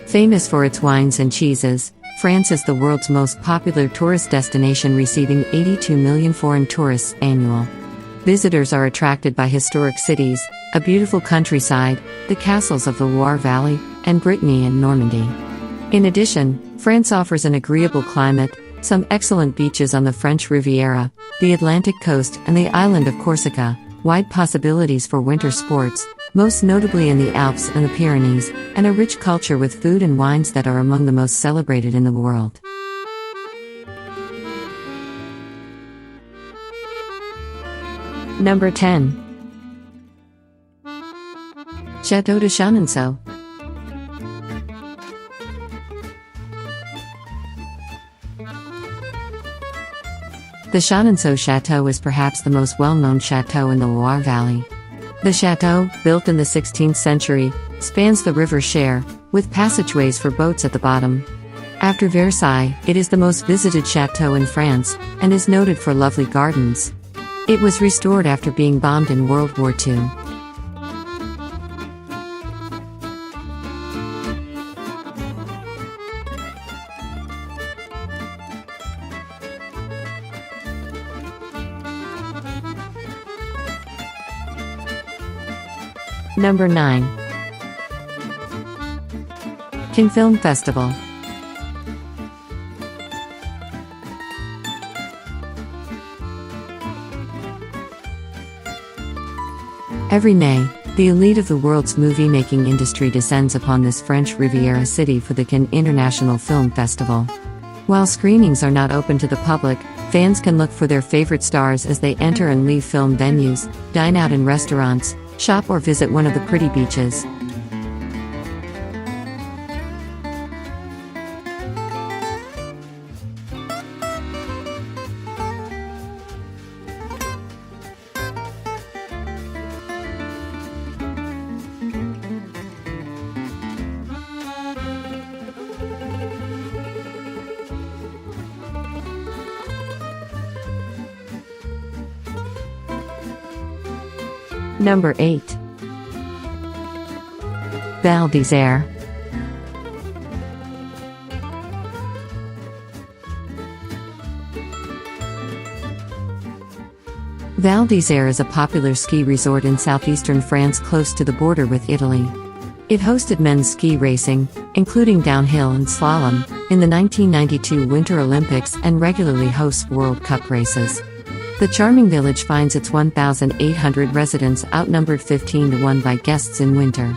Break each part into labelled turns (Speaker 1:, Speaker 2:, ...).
Speaker 1: Famous for its wines and cheeses, France is the world's most popular tourist destination, receiving 82 million foreign tourists annual. Visitors are attracted by historic cities, a beautiful countryside, the castles of the Loire Valley, and Brittany and Normandy. In addition, France offers an agreeable climate, some excellent beaches on the French Riviera, the Atlantic coast, and the island of Corsica, wide possibilities for winter sports, most notably in the Alps and the Pyrenees, and a rich culture with food and wines that are among the most celebrated in the world. Number 10. Château de Chenonceau. The Chenonceau Château is perhaps the most well-known château in the Loire Valley. The château, built in the 16th century, spans the river Cher, with passageways for boats at the bottom. After Versailles, it is the most visited château in France, and is noted for lovely gardens. It was restored after being bombed in World War II. Number 9. Cannes Film Festival. Every May, the elite of the world's movie-making industry descends upon this French Riviera city for the Cannes International Film Festival. While screenings are not open to the public, fans can look for their favorite stars as they enter and leave film venues, dine out in restaurants, shop or visit one of the pretty beaches. Number 8. Val d'Isère. Val d'Isère is a popular ski resort in southeastern France close to the border with Italy. It hosted men's ski racing, including downhill and slalom, in the 1992 Winter Olympics and regularly hosts World Cup races. The charming village finds its 1,800 residents outnumbered 15-1 by guests in winter.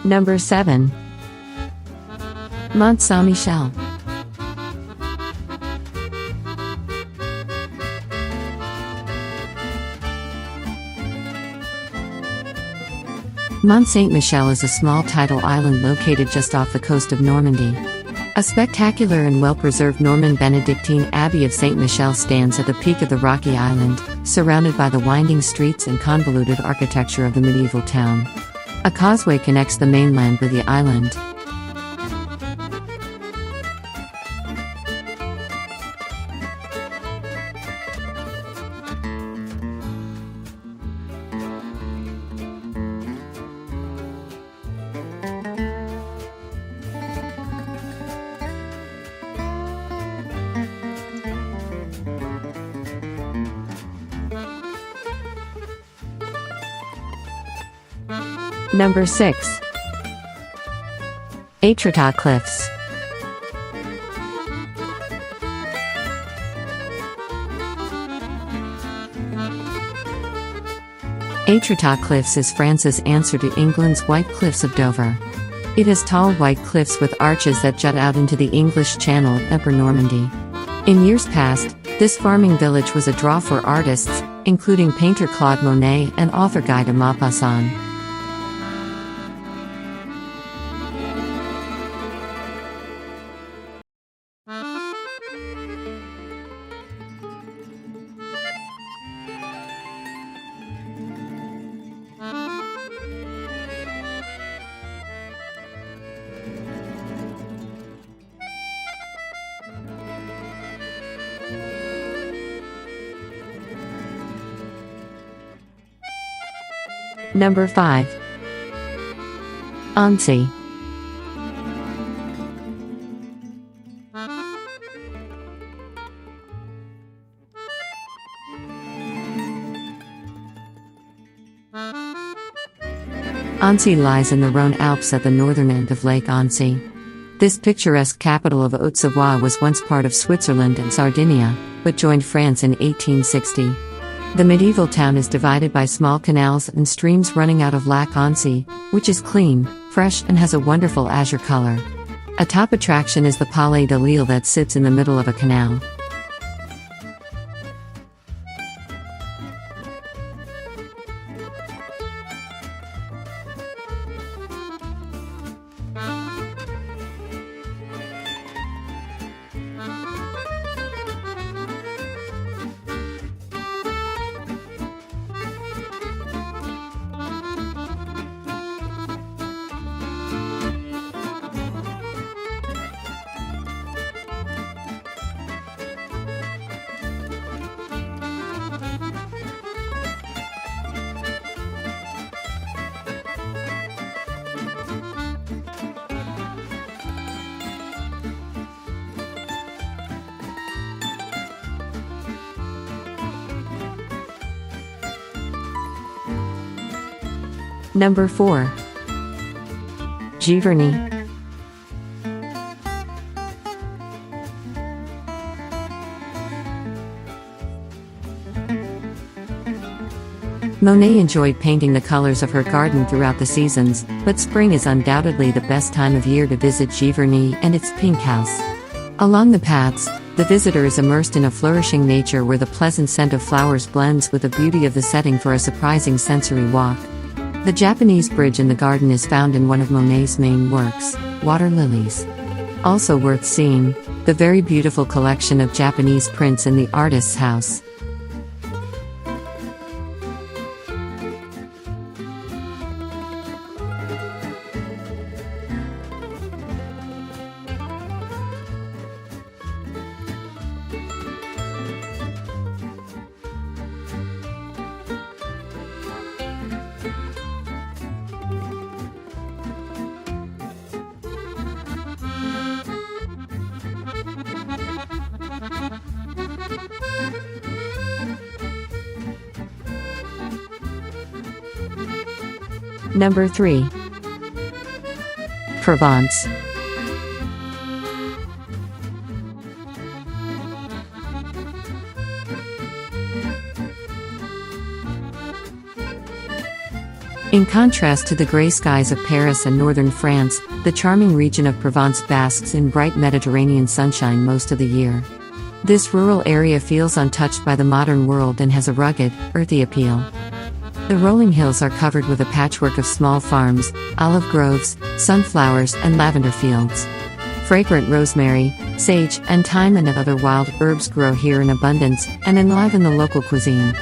Speaker 1: Number 7. Mont Saint-Michel. Mont Saint-Michel is a small tidal island located just off the coast of Normandy. A spectacular and well-preserved Norman Benedictine Abbey of Saint-Michel stands at the peak of the rocky island, surrounded by the winding streets and convoluted architecture of the medieval town. A causeway connects the mainland with the island. Number 6. Étretat Cliffs. Étretat Cliffs is France's answer to England's White Cliffs of Dover. It has tall white cliffs with arches that jut out into the English Channel at Upper Normandy. In years past, this farming village was a draw for artists, including painter Claude Monet and author Guy de Maupassant. Number 5. Annecy. Annecy lies in the Rhône Alps at the northern end of Lake Annecy. This picturesque capital of Haute-Savoie was once part of Switzerland and Sardinia, but joined France in 1860. The medieval town is divided by small canals and streams running out of Lac Annecy, which is clean, fresh and has a wonderful azure color. A top attraction is the Palais de Lille that sits in the middle of a canal. Number 4. Giverny. Monet enjoyed painting the colors of her garden throughout the seasons, but spring is undoubtedly the best time of year to visit Giverny and its pink house. Along the paths, the visitor is immersed in a flourishing nature where the pleasant scent of flowers blends with the beauty of the setting for a surprising sensory walk. The Japanese bridge in the garden is found in one of Monet's main works, Water Lilies. Also worth seeing, the very beautiful collection of Japanese prints in the artist's house. Number 3. Provence. In contrast to the gray skies of Paris and northern France, the charming region of Provence basks in bright Mediterranean sunshine most of the year. This rural area feels untouched by the modern world and has a rugged, earthy appeal. The rolling hills are covered with a patchwork of small farms, olive groves, sunflowers, and lavender fields. Fragrant rosemary, sage, and thyme and other wild herbs grow here in abundance and enliven the local cuisine.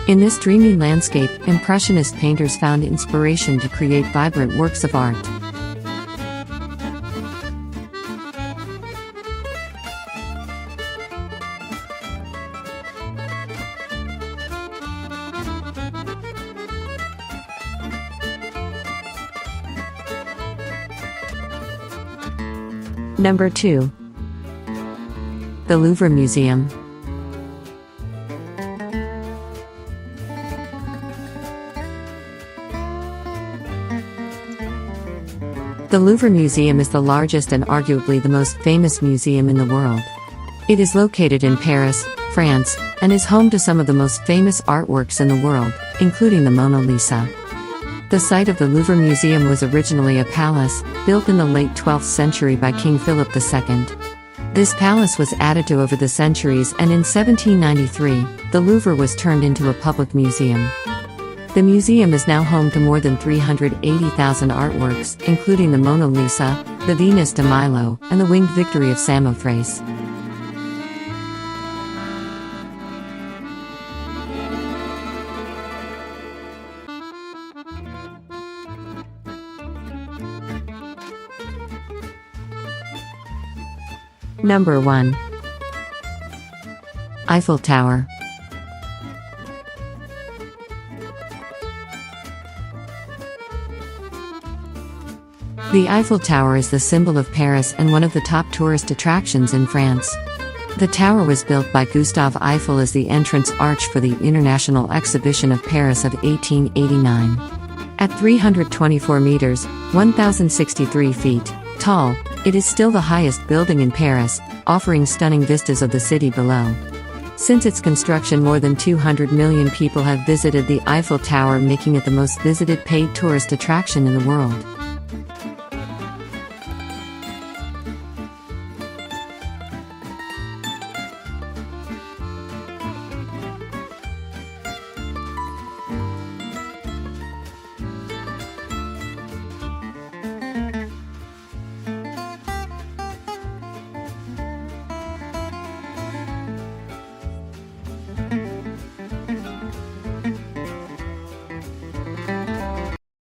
Speaker 1: In this dreamy landscape, Impressionist painters found inspiration to create vibrant works of art. Number 2. The Louvre Museum. The Louvre Museum is the largest and arguably the most famous museum in the world. It is located in Paris, France, and is home to some of the most famous artworks in the world, including the Mona Lisa. The site of the Louvre Museum was originally a palace, built in the late 12th century by King Philip II. This palace was added to over the centuries, and in 1793, the Louvre was turned into a public museum. The museum is now home to more than 380,000 artworks, including the Mona Lisa, the Venus de Milo, and the Winged Victory of Samothrace. Number 1. Eiffel Tower. The Eiffel Tower is the symbol of Paris and one of the top tourist attractions in France. The tower was built by Gustave Eiffel as the entrance arch for the International Exhibition of Paris of 1889. At 324 meters, 1,063 feet, tall, it is still the highest building in Paris, offering stunning vistas of the city below. Since its construction, more than 200 million people have visited the Eiffel Tower, making it the most visited paid tourist attraction in the world.